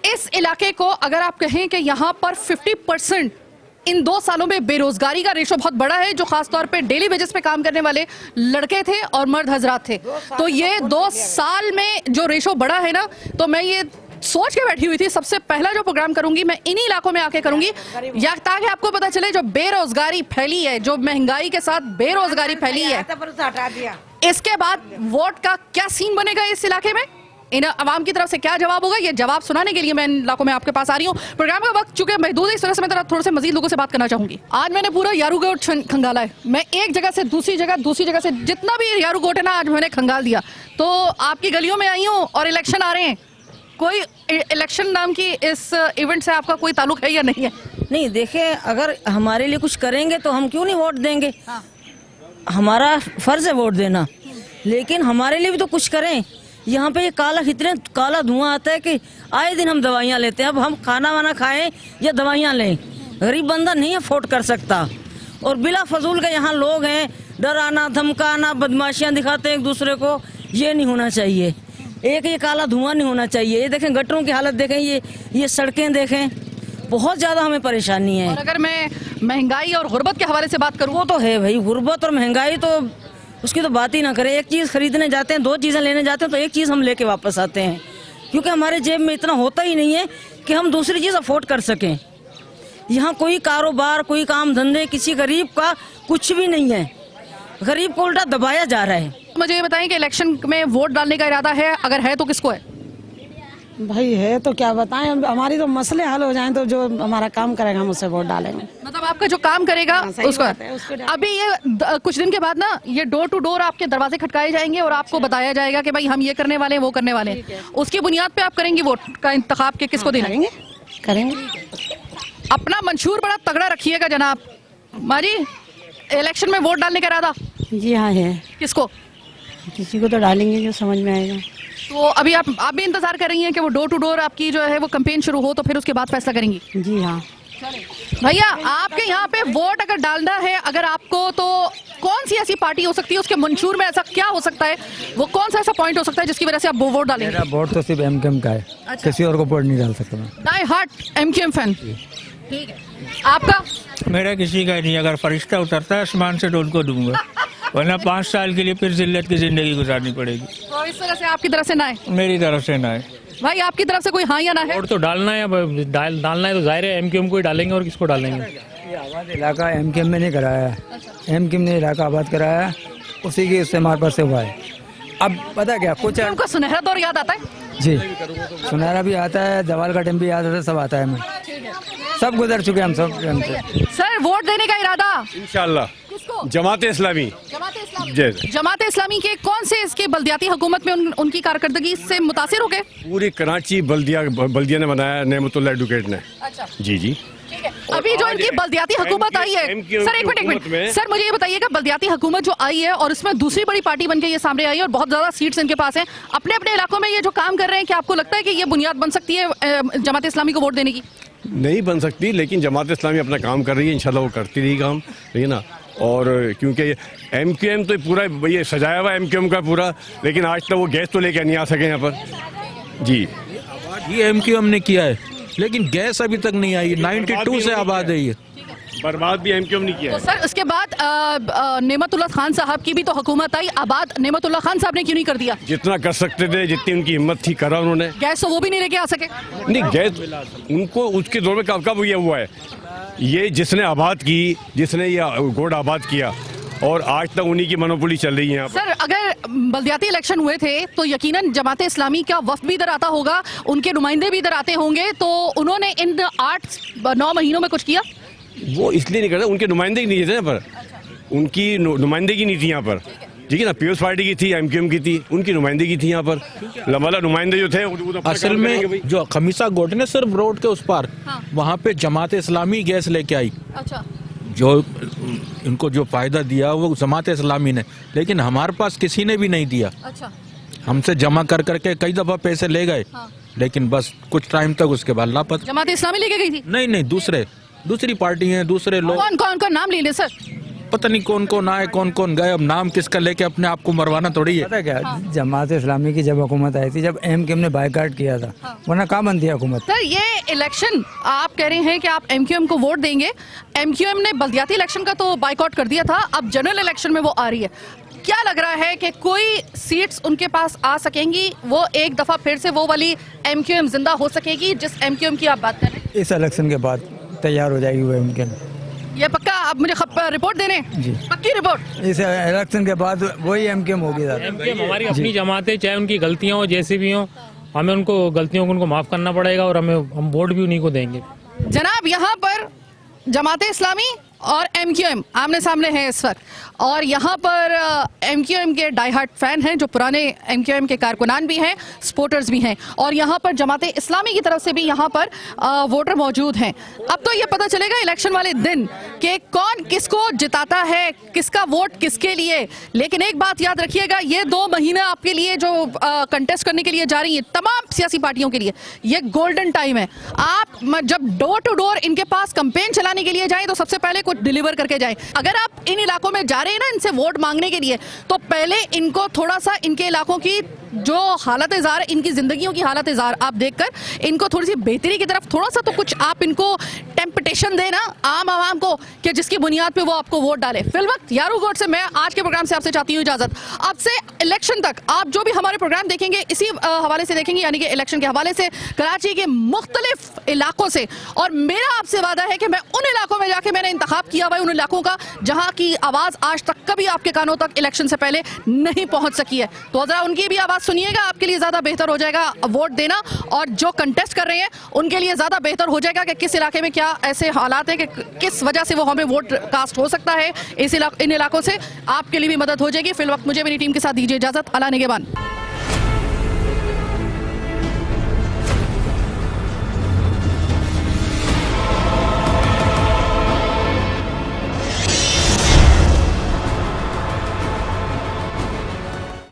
इस इलाके को अगर आप कहें कि यहाँ पर 50% इन 2 सालों में बेरोजगारी का रेशो बहुत बड़ा है, जो खासतौर पे डेली बेसिस पे काम करने वाले लड़के थे और मर्द हजरात थे, तो ये 2 साल में जो रेशो बढ़ा है ना, तो मैं ये सोच के बैठी हुई थी सबसे पहला जो प्रोग्राम करूंगी मैं इन्हीं इलाकों में आके करूंगी, या ताकि आपको पता चले जो बेरोजगारी फैली है, जो महंगाई के साथ बेरोजगारी फैली है, इसके बाद वोट का क्या सीन बनेगा इस इलाके में, इन आवाम की तरफ से क्या जवाब होगा, ये जवाब सुनाने के लिए मैं इन इलाकों में आपके पास आ रही हूँ। प्रोग्राम का वक्त चूंकि महदूद है, इस तरह से मैं थोड़े से मजीद लोगों से बात करना चाहूंगी। आज मैंने पूरा यारू गोट खंगाला है, मैं एक जगह से दूसरी जगह से जितना भी यारू गोट है ना, आज मैंने खंगाल दिया। तो आपकी गलियों में आई हूँ और इलेक्शन आ रहे हैं, कोई इलेक्शन नाम की इस इवेंट से आपका कोई ताल्लुक है या नहीं है? नहीं, देखें, अगर हमारे लिए कुछ करेंगे तो हम क्यों नहीं वोट देंगे? हाँ। हमारा फर्ज है वोट देना, लेकिन हमारे लिए भी तो कुछ करें। यहाँ पे ये इतने काला धुआं आता है कि आए दिन हम दवाइयाँ लेते हैं। अब हम खाना वाना खाएं या दवाइयाँ लें, गरीब बंदा नहीं अफोर्ड कर सकता। और बिला फजूल के यहाँ लोग हैं, डराना धमकाना, बदमाशियाँ दिखाते हैं एक दूसरे को, ये नहीं होना चाहिए। एक ये काला धुआं नहीं होना चाहिए। ये देखें गटरों की हालत देखें, ये सड़कें देखें, बहुत ज़्यादा हमें परेशानी है। और अगर मैं महंगाई और गुर्बत के हवाले से बात करूँ, वो तो है भाई, गुर्बत और महंगाई तो उसकी तो बात ही ना करें। एक चीज़ खरीदने जाते हैं, 2 चीज़ें लेने जाते हैं तो एक चीज़ हम लेके वापस आते हैं, क्योंकि हमारे जेब में इतना होता ही नहीं है कि हम दूसरी चीज़ अफोर्ड कर सकें। यहाँ कोई कारोबार, कोई काम धंधे, किसी गरीब का कुछ भी नहीं है, गरीब को उल्टा दबाया जा रहा है। मुझे ये बताएं कि इलेक्शन में वोट डालने का इरादा है, अगर है तो किसको है? भाई है तो क्या बताएं, हमारी तो मसले हल हो जाएं तो जो हमारा काम करेगा हम उससे वोट डालेंगे। मतलब आपका जो काम करेगा उसको अभी ये कुछ दिन के बाद ना ये डोर टू डोर आपके दरवाजे खटकाए जाएंगे और आपको बताया जाएगा कि भाई हम ये करने वाले हैं, वो करने वाले हैं। उसकी बुनियाद पे आप करेंगे वोट का इंतखाब के किसको देना? करेंगे। अपना मंशूर बड़ा तगड़ा रखिएगा जनाब। माँ जी इलेक्शन में वोट डालने का इरादा? जी हाँ है, किसको? किसी को तो डालेंगे जो समझ में आएगा। तो अभी आप भी इंतजार कर रही हैं कि वो डोर टू डोर आपकी जो है वो कैंपेन शुरू हो, तो फिर उसके बाद फैसला करेंगी? जी हाँ। भैया, आपके यहाँ पे वोट अगर डालना है अगर आपको, तो कौन सी ऐसी पार्टी हो सकती है, उसके मंशूर में ऐसा क्या हो सकता है, वो कौन सा ऐसा पॉइंट हो सकता है जिसकी वजह से आप वो वोट डालेंगे? मेरा वोट तो सिर्फ एमकेएम का है। अच्छा। किसी और को वोट नहीं डाल सकता मैं। Die hard MKM fan. ठीक है, आपका? मेरा किसी का नहीं, अगर फरिश्ता उतरता है आसमान से तो उनको दूंगा, वरना 5 साल के लिए फिर जिल्लत की जिंदगी गुजारनी पड़ेगी। तो इस तरह से आपकी तरफ से ना है? मेरी तरफ से ना है। भाई, आपकी तरफ से कोई हाँ या ना है? वोट तो डालना है, अब डालना है तो जाहिर है एमकेएम को ही डालेंगे, और किसको डालेंगे? ये आबाद इलाका एमकेएम में नहीं कराया है, एमकेएम ने इलाका आबाद कराया है, उसी की उससे हमारे पास से हुआ है। अब पता क्या कुछ उनका सुनहरा दौर याद आता है? जी, सुनहरा भी आता है, जवाल का टाइम भी याद आता है, सब आता है। हमें सब गुजर चुके हम सब हमसे। सर, वोट देने का इरादा? इंशाल्लाह। किसको? जमात इस्लामी। जमात इस्लामी के कौन से इसके बल्दियाती हुकूमत में उनकी कारकर्दगी से मुतासिर हो गए? पूरी कराची बल्दिया ने बनाया, नेमतुल्लाह एडवोकेट ने। अच्छा, जी जी। अभी जो इनकी बल्दियाती हुकूमत आई है, सर एक मिनट सर, मुझे ये बताइएगा, बल्दियाती हुकूमत जो आई है और उसमें दूसरी बड़ी पार्टी बनकर ये सामने आई है और बहुत ज्यादा सीट्स इनके पास हैं, अपने अपने इलाकों में ये जो काम कर रहे हैं, क्या आपको लगता है कि ये बुनियाद बन सकती है जमात इस्लामी को वोट देने की? नहीं बन सकती, लेकिन जमात इस्लामी अपना काम कर रही है, इंशाल्लाह वो करती रही काम, ठीक है ना। और क्योंकि एमकेएम तो पूरा ये सजाया हुआ एमकेएम का पूरा, लेकिन आज तक वो गैस तो लेके नहीं आ सके यहाँ पर। जी, ये एमकेएम ने किया है, लेकिन गैस अभी तक नहीं आई। 92 से आबाद है ये। बर्बाद भी एमकेएम नहीं किया तो सर, उसके बाद नेमतुल्लाह खान साहब की भी तो हुकूमत आई, आबाद नेमतुल्लाह खान साहब ने क्यों नहीं कर दिया? जितना कर सकते थे, जितनी उनकी हिम्मत थी, करा उन्होंने। गैस तो वो भी नहीं लेके आ सके? नहीं, गैस उनको उसके दौर में कब ये हुआ है, ये जिसने आबाद की, जिसने ये गोड आबाद किया, और आज तक उन्हीं की मोनोपोली चल रही है यहाँ पर। सर, अगर बल्दियाती इलेक्शन हुए थे तो यकीनन जमात इस्लामी का वफ्द भी इधर आता होगा, उनके नुमाइंदे भी इधर आते होंगे, तो उन्होंने इन 8-9 महीनों में कुछ किया? वो इसलिए नहीं करते, उनके नुमाइंदे नहीं थे यहाँ पर, उनकी नुमाइंदगी नहीं थी यहाँ पर, ठीक है ना। पीपल्स पार्टी की थी, एमकेएम की थी, उनकी नुमाइंदगी थी यहाँ पर। लंबाला नुमाइंदे जो थे असल में जो खमीसा गोट ने सिर्फ रोड के उस पार, वहाँ पे जमात इस्लामी गैस लेके आई। अच्छा, जो इनको जो फायदा दिया वो जमात इस्लामी ने, लेकिन हमारे पास किसी ने भी नहीं दिया। अच्छा, हमसे जमा कर करके कई दफा पैसे ले गए, लेकिन बस कुछ टाइम तक, उसके बाद लापता। जमात इस्लामी लेके गई थी? नहीं, दूसरी पार्टी है, दूसरे लोग। कौन नाम ले ले सर? पता नहीं कौन कौन आए, कौन कौन गए, अब नाम किसका लेके अपने आप को मरवाना थोड़ी है। पता क्या, जमात इस्लामी की जब हुकूमत आई थी, जब एमकेएम ने बायकॉट किया था, वरना कहाँ बनती है हुकूमत? सर, ये इलेक्शन आप कह रहे हैं कि आप एमकेएम को वोट देंगे, एमकेएम ने बल्दियाती इलेक्शन का तो बायकॉट कर दिया था, अब जनरल इलेक्शन में वो आ रही है, क्या लग रहा है कि कोई सीट्स उनके पास आ सकेंगी, वो एक दफा फिर से वो वाली एमकेएम जिंदा हो सकेगी जिस एमकेएम की आप बात कर रहे हैं? इस इलेक्शन के बाद तैयार हो जाएगी वो एमकेएम। ये पक्का? आप मुझे रिपोर्ट दे रहे हैं? जी, पक्की रिपोर्ट। इस इलेक्शन के बाद वही एमकेएम होगी। एमकेएम हमारी अपनी जमात है, चाहे उनकी गलतियां हो, जैसी भी हो, हमें उनको गलतियों को उनको माफ करना पड़ेगा, और हम वोट भी उन्हीं को देंगे। जनाब, यहाँ पर जमात इस्लामी और एमकेएम आमने सामने है इस वक्त, और यहाँ पर एमकेएम के डाई हार्ट फैन हैं, जो पुराने एमकेएम के कारकुनान भी हैं, सपोर्टर्स भी हैं, और यहाँ पर जमात इस्लामी की तरफ से भी यहाँ पर वोटर मौजूद हैं। अब तो ये पता चलेगा इलेक्शन वाले दिन कि कौन किसको जिताता है, किसका वोट किसके लिए। लेकिन एक बात याद रखिएगा, ये 2 महीने आपके लिए जो कंटेस्ट करने के लिए जा रही है तमाम सियासी पार्टियों के लिए, ये गोल्डन टाइम है। आप जब डोर टू डोर इनके पास कैंपेन चलाने के लिए जाएं तो सबसे पहले कुछ डिलीवर करके जाएं। अगर आप इन इलाकों में जा रहे हैं ना इनसे वोट मांगने के लिए, तो पहले इनको थोड़ा सा इनके इलाकों की जो हालत जार, इनकी जिंदगियों की हालत जार आप देखकर इनको थोड़ी सी बेहतरी की तरफ थोड़ा सा तो कुछ आप इनको टेम्पटेशन देना आम आवाम को, कि जिसकी बुनियाद पे वो आपको वोट डाले। फिल वक्त यारू गोट से मैं आज के प्रोग्राम से आपसे चाहती हूँ इजाजत। अब से इलेक्शन तक आप जो भी हमारे प्रोग्राम देखेंगे इसी हवाले से देखेंगे, यानी कि इलेक्शन के हवाले से, कराची के मुख्तलिफ इलाकों से। और मेरा आपसे वादा है कि मैं उन इलाकों में जाके, मैंने इंतखाब किया हुआ उन इलाकों का जहां की आवाज आज तक कभी आपके कानों तक इलेक्शन से पहले नहीं पहुंच सकी है, तो जरा उनकी भी आवाज सुनिएगा, आपके लिए ज्यादा बेहतर हो जाएगा वोट देना, और जो कंटेस्ट कर रहे हैं उनके लिए ज्यादा बेहतर हो जाएगा कि किस इलाके में क्या ऐसे हालात है कि किस वजह से वो हमें वोट कास्ट हो सकता है। इन इलाकों से आपके लिए भी मदद हो जाएगी। फिल वक्त मुझे मेरी टीम के साथ दीजिए इजाजत। अल्लाह निगहबान।